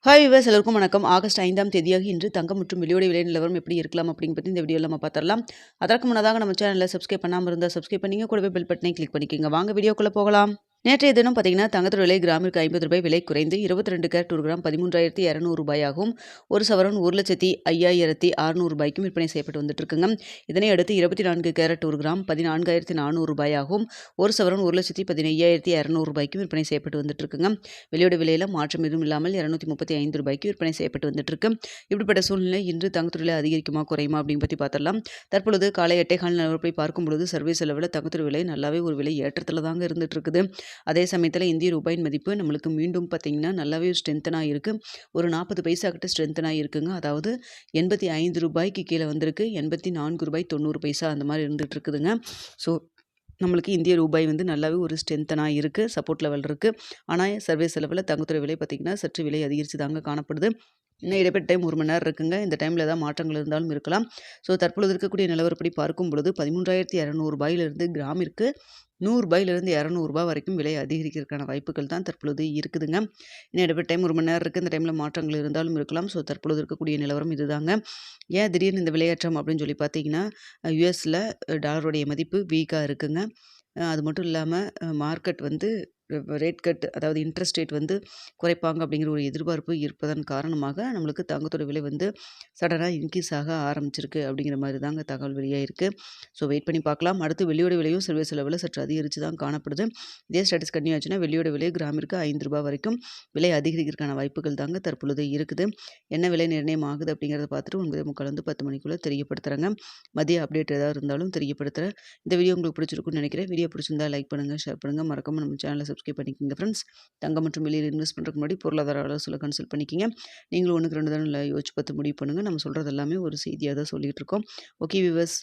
Hi viewers எல்லாருக்கும் வணக்கம். August 5ஆம் தேதியாக இன்று தங்கம் மற்றும் வெள்ளியோட விலை நிலவரம் எப்படி இருக்கலாம் அப்படிங்க பத்தி இந்த வீடியோல நம்ம பார்த்துடலாம். அதற்கு முன்னதாக நம்ம சேனலை சப்ஸ்கிரைப் பண்ணாம இருந்தா சப்ஸ்கிரைப் பண்ணிங்க, கூடவே பெல் பட்டனை கிளிக் பண்ணிக்கோங்க. வாங்க வீடியோக்குள்ள போகலாம். நேற்றைய தினம் பார்த்தீங்கன்னா தங்கத்தோட விலை கிராமிற்கு ₹50 விலை குறைந்து 22 கேரட் 1 கிராம் ₹13,200 ஆகவும், ஒரு சவரன் ₹1,05,600 விற்பனை செய்யப்பட்டு வந்துட்டு இருக்குங்க. இதனை அடுத்து 24 கேரட் 1 கிராம் ₹14,400 ஆகவும், ஒரு சவரன் ₹1,15,200 விற்பனை செய்யப்பட்டு வந்துட்டு இருக்குங்க. வெள்ளியோட விலையில மாற்றம் எதுவும் இல்லாமல் ₹235 விற்பனை செய்யப்பட்டு வந்துட்டு இருக்கு. இப்படிப்பட்ட சூழ்நிலை இன்று தங்கத்தோட விலை அதிகரிக்குமா குறையுமா அப்படின்னு பற்றி பார்த்தரலாம். தற்பொழுது காலை 8:15 நிலவரப்படி பார்க்கும் பொழுது சர்வீஸ் அளவில் தங்கத்தோட விலை நல்லாவே ஒரு விலை ஏற்றத்தில் தாங்க இருந்துட்டு இருக்குது. அதே சமயத்தில் இந்திய ரூபாயின் மதிப்பு நம்மளுக்கு மீண்டும் பார்த்தீங்கன்னா நல்லாவே ஸ்ட்ரென்த்தனாக இருக்குது. ஒரு 40 பைசா கிட்ட ஸ்ட்ரென்த்தனாக இருக்குங்க. அதாவது ₹85 கீழே வந்திருக்கு. ₹84.90 அந்த மாதிரி இருந்துட்டு இருக்குதுங்க. ஸோ நம்மளுக்கு இந்திய ரூபாய் வந்து நல்லாவே ஒரு ஸ்ட்ரென்த்தனாக இருக்குது. சப்போர்ட் லெவல் இருக்குது. ஆனால் சர்வீஸ் லெவலில் தங்கத்தோட விலை பார்த்திங்கன்னா சற்று விலை அதிகரித்து தாங்க காணப்படுது. இன்னும் இடைப்பட்ட டைம் 1 மணி நேரம் இருக்குங்க. இந்த டைமில் ஏதாவது மாற்றங்கள் இருந்தாலும் இருக்கலாம். ஸோ தற்பொழுது இருக்கக்கூடிய நிலவரப்படி பார்க்கும் பொழுது ₹13,200 கிராமிற்கு ₹100 ₹200 வரைக்கும் விலை அதிகரிக்கிறதுக்கான வாய்ப்புகள் தான் தற்பொழுது இருக்குதுங்க. இன்னும் இடைப்பட்ட டைம் 1 மணி நேரம் இருக்குது. இந்த டைமில் மாற்றங்கள் இருந்தாலும் இருக்கலாம். ஸோ தற்பொழுது இருக்கக்கூடிய நிலவரம் இதுதாங்க. ஏன் திடீர்னு இந்த விலையேற்றம் அப்படின்னு சொல்லி பார்த்தீங்கன்னா, யுஎஸில் டாலருடைய மதிப்பு வீக்காக இருக்குங்க. அது மட்டும் இல்லாமல் மார்க்கெட் வந்து ரேட் கட், அதாவது இன்ட்ரெஸ்ட் ரேட் வந்து குறைப்பாங்க அப்படிங்கிற ஒரு எதிர்பார்ப்பு இருப்பதன் காரணமாக நம்மளுக்கு தங்கத்தோட விலை வந்து சடனாக இன்க்ரீஸ் ஆக ஆரம்பிச்சிருக்கு அப்படிங்கிற மாதிரி தாங்க தகவல் வெளியாக இருக்குது. ஸோ வெயிட் பண்ணி பார்க்கலாம். அடுத்து வெள்ளியோட விலையும் சர்வீஸ் லெவலில் சற்று அதிகரித்து தான் காணப்படுது. இதே ஸ்டேட்டஸ் கண்டினியூ ஆச்சுன்னா வெள்ளியோட விலை கிராமிற்கு ₹5 வரைக்கும் விலை அதிகரிக்கிறதுக்கான வாய்ப்புகள் தாங்க தற்பொழுது இருக்குது. என்ன விலை நிர்ணயம் ஆகுது அப்படிங்கிறத பார்த்துட்டு 9:45 10 மணிக்குள்ளே தெரியப்படுத்துகிறாங்க. மதிய அப்டேட் ஏதாவது இருந்தாலும் தெரியப்படுத்துகிறேன். இந்த வீடியோ உங்களுக்கு பிடிச்சிருக்குன்னு நினைக்கிறேன். வீடியோ பிடிச்சிருந்தா லைக் பண்ணுங்கள், ஷேர் பண்ணுங்கள், மறக்காம நம்ம சேனலை சப்ஸ்கிரைப் பண்ணிக்கோங்க ஃப்ரெண்ட்ஸ். தங்கம் மற்றும் வெளியில் இன்வெஸ்ட் பண்ணுறதுக்கு முன்னாடி பொருளாதார ஆலோசனை கன்சல்ட் பண்ணிக்கிங்க. நீங்களும் 1க்கு 2 தானே யோசிச்சு பார்த்து முடிவு பண்ணுங்கள். நம்ம சொல்கிறது எல்லாமே ஒரு செய்தியாக தான் சொல்லிகிட்டு இருக்கோம். Okay viewers.